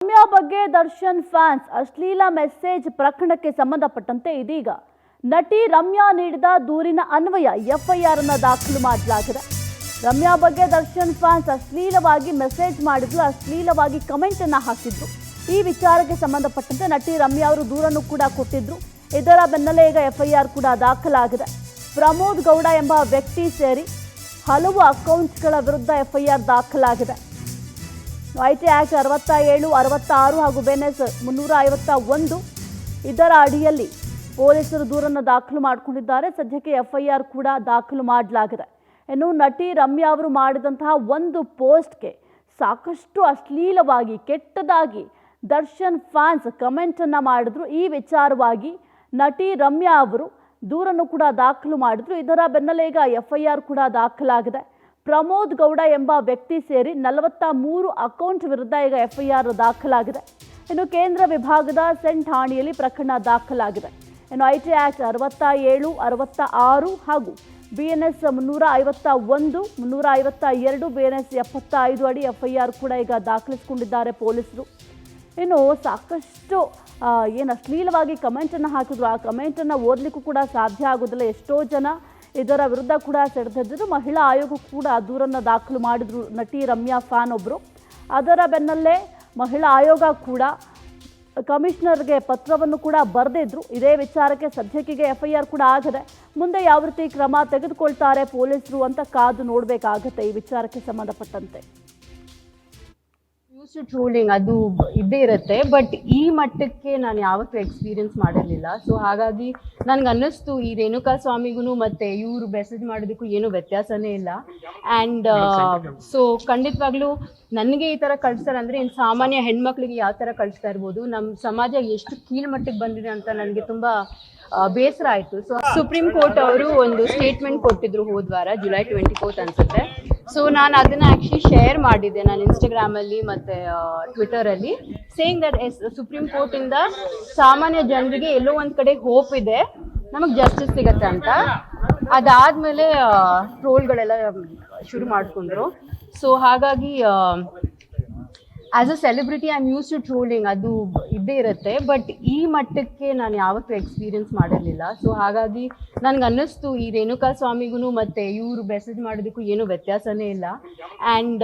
ರಮ್ಯಾ ಬಗ್ಗೆ ದರ್ಶನ್ ಫ್ಯಾನ್ಸ್ ಅಶ್ಲೀಲ ಮೆಸೇಜ್ ಪ್ರಕರಣಕ್ಕೆ ಸಂಬಂಧಪಟ್ಟಂತೆ ಇದೀಗ ನಟಿ ರಮ್ಯಾ ನೀಡಿದ ದೂರಿನ ಅನ್ವಯ ಎಫ್ಐಆರ್ ಅನ್ನು ದಾಖಲು ಮಾಡಲಾಗಿದೆ. ರಮ್ಯಾ ಬಗ್ಗೆ ದರ್ಶನ್ ಫ್ಯಾನ್ಸ್ ಅಶ್ಲೀಲವಾಗಿ ಮೆಸೇಜ್ ಮಾಡಿದ್ರು, ಅಶ್ಲೀಲವಾಗಿ ಕಮೆಂಟ್ ಅನ್ನು ಹಾಕಿದ್ರು. ಈ ವಿಚಾರಕ್ಕೆ ಸಂಬಂಧಪಟ್ಟಂತೆ ನಟಿ ರಮ್ಯಾ ಅವರು ದೂರನ್ನು ಕೂಡ ಕೊಟ್ಟಿದ್ರು. ಇದರ ಬೆನ್ನಲ್ಲೇ ಈಗ ಎಫ್ಐಆರ್ ಕೂಡ ದಾಖಲಾಗಿದೆ. ಪ್ರಮೋದ್ ಗೌಡ ಎಂಬ ವ್ಯಕ್ತಿ ಸೇರಿ ಹಲವು ಅಕೌಂಟ್ಗಳ ವಿರುದ್ಧ ಎಫ್ಐಆರ್ ದಾಖಲಾಗಿದೆ. ಐಟಿ ಆಕ್ಟ್ 67, 66 ಹಾಗೂ ಬೆನ್ಎಸ್ 351 ಇದರ ಅಡಿಯಲ್ಲಿ ಪೊಲೀಸರು ದೂರನ್ನು ದಾಖಲು ಮಾಡಿಕೊಂಡಿದ್ದಾರೆ. ಸದ್ಯಕ್ಕೆ ಎಫ್ಐಆರ್ ಕೂಡ ದಾಖಲು ಮಾಡಲಾಗಿದೆ. ಇನ್ನು ನಟಿ ರಮ್ಯಾ ಅವರು ಮಾಡಿದಂತಹ ಒಂದು ಪೋಸ್ಟ್ಗೆ ಸಾಕಷ್ಟು ಅಶ್ಲೀಲವಾಗಿ ಕೆಟ್ಟದಾಗಿ ದರ್ಶನ್ ಫ್ಯಾನ್ಸ್ ಕಮೆಂಟ್ ಅನ್ನ ಮಾಡಿದ್ರು. ಈ ವಿಚಾರವಾಗಿ ನಟಿ ರಮ್ಯಾ ಅವರು ದೂರನ್ನು ಕೂಡ ದಾಖಲು ಮಾಡಿದ್ರು. ಇದರ ಬೆನ್ನಲ್ಲೇ ಈಗ ಎಫ್ಐಆರ್ ಕೂಡ ದಾಖಲಾಗಿದೆ. ಪ್ರಮೋದ್ ಗೌಡ ಎಂಬ ವ್ಯಕ್ತಿ ಸೇರಿ 43 ಅಕೌಂಟ್ ವಿರುದ್ಧ ಈಗ ಎಫ್ಐಆರ್ ದಾಖಲಾಗಿದೆ. ಇನ್ನು ಕೇಂದ್ರ ವಿಭಾಗದ ಸೆನ್ ಠಾಣೆಯಲ್ಲಿ ಪ್ರಕರಣ ದಾಖಲಾಗಿದೆ. ಇನ್ನು ಐಟಿ ಆಕ್ಟ್ 67, 66 ಹಾಗೂ ಬಿಎನ್ಎಸ್ 351, 352, ಬಿಎನ್ಎಸ್ 75 ಅಡಿ ಎಫ್ಐಆರ್ ಕೂಡ ಈಗ ದಾಖಲಿಸಿಕೊಂಡಿದ್ದಾರೆ ಪೊಲೀಸರು. ಇನ್ನು ಸಾಕಷ್ಟು ಏನು ಅಶ್ಲೀಲವಾಗಿ ಕಮೆಂಟನ್ನು ಹಾಕಿದ್ರು, ಆ ಕಮೆಂಟನ್ನು ಓದಲಿಕ್ಕೂ ಕೂಡ ಸಾಧ್ಯ ಆಗೋದಿಲ್ಲ. ಎಷ್ಟೋ ಜನ ಇದರ ವಿರುದ್ಧ ಕೂಡ ಸೆಳೆದಿದ್ದರು. ಮಹಿಳಾ ಆಯೋಗ ಕೂಡ ದೂರನ್ನು ದಾಖಲು ಮಾಡಿದ್ರು ನಟಿ ರಮ್ಯಾ ಫ್ಯಾನ್ ಒಬ್ಬರು. ಅದರ ಬೆನ್ನಲ್ಲೇ ಮಹಿಳಾ ಆಯೋಗ ಕೂಡ ಕಮಿಷನರ್ಗೆ ಪತ್ರವನ್ನು ಕೂಡ ಬರೆದಿದ್ರು. ಇದೇ ವಿಚಾರಕ್ಕೆ ಸದ್ಯಕ್ಕೆ ಎಫ್ಐಆರ್ ಕೂಡ ಆಗಿದೆ. ಮುಂದೆ ಯಾವ ರೀತಿ ಕ್ರಮ ತೆಗೆದುಕೊಳ್ತಾರೆ ಪೊಲೀಸರು ಅಂತ ಕಾದು ನೋಡಬೇಕಾಗತ್ತೆ ಈ ವಿಚಾರಕ್ಕೆ ಸಂಬಂಧಪಟ್ಟಂತೆ. ಟ್ರೋಲಿಂಗ್ ಅದು ಇದ್ದೇ ಇರುತ್ತೆ, ಬಟ್ ಈ ಮಟ್ಟಕ್ಕೆ ನಾನು ಯಾವತ್ತೂ ಎಕ್ಸ್ಪೀರಿಯನ್ಸ್ ಮಾಡಿರಲಿಲ್ಲ. ಸೊ ಹಾಗಾಗಿ ನನ್ಗೆ ಅನ್ನಿಸ್ತು ಈ ರೇಣುಕಾ ಸ್ವಾಮಿಗೂ ಮತ್ತೆ ಇವರು ಮೆಸೇಜ್ ಮಾಡೋದಕ್ಕೂ ಏನೂ ವ್ಯತ್ಯಾಸನೇ ಇಲ್ಲ. ಆ್ಯಂಡ್ ಸೊ ಖಂಡಿತವಾಗ್ಲೂ ನನಗೆ ಈ ಥರ ಕಳಿಸ್ತಾರೆ ಅಂದರೆ ಇನ್ನು ಸಾಮಾನ್ಯ ಹೆಣ್ಮಕ್ಳಿಗೆ ಯಾವ ಥರ ಕಳಿಸ್ತಾ ಇರ್ಬೋದು. ನಮ್ಮ ಸಮಾಜ ಎಷ್ಟು ಕೀಳ್ಮಟ್ಟಕ್ಕೆ ಬಂದಿದೆ ಅಂತ ನನಗೆ ತುಂಬ ಬೇಸರ ಆಯಿತು. ಸೊ ಸುಪ್ರೀಂ ಕೋರ್ಟ್ ಅವರು ಒಂದು ಸ್ಟೇಟ್ಮೆಂಟ್ ಕೊಟ್ಟಿದ್ರು ಹೋದ್ವಾರ, ಜುಲೈ 24 ಅನ್ಸುತ್ತೆ. ಸೊ ನಾನು ಅದನ್ನು ಆ್ಯಕ್ಚುಲಿ ಶೇರ್ ಮಾಡಿದ್ದೆ ನಾನು ಇನ್ಸ್ಟಾಗ್ರಾಮಲ್ಲಿ ಮತ್ತು ಟ್ವಿಟರಲ್ಲಿ, ಸೇಯಿಂಗ್ ದಟ್ ಸುಪ್ರೀಂ ಕೋರ್ಟಿಂದ ಸಾಮಾನ್ಯ ಜನರಿಗೆ ಎಲ್ಲೋ ಒಂದು ಕಡೆ ಹೋಪ್ ಇದೆ, ನಮಗೆ ಜಸ್ಟಿಸ್ ಸಿಗತ್ತೆ ಅಂತ. ಅದಾದಮೇಲೆ ಟ್ರೋಲ್ಗಳೆಲ್ಲ ಶುರು ಮಾಡಿಕೊಂಡ್ರು. ಸೊ ಹಾಗಾಗಿ as a celebrity I am used to trolling, ಅದು ಇದ್ದೇ ಇರುತ್ತೆ, ಬಟ್ ಈ ಮಟ್ಟಕ್ಕೆ ನಾನು ಯಾವತ್ತೂ ಎಕ್ಸ್ಪೀರಿಯನ್ಸ್ ಮಾಡಿರಲಿಲ್ಲ. ಸೊ ಹಾಗಾಗಿ ನನಗೆ ಅನ್ನಿಸ್ತು ಈ ರೇಣುಕಾ ಸ್ವಾಮಿಗೂ ಮತ್ತು ಇವರು ಮೆಸೇಜ್ ಮಾಡೋದಕ್ಕೂ ಏನೂ ವ್ಯತ್ಯಾಸನೇ ಇಲ್ಲ. ಆ್ಯಂಡ್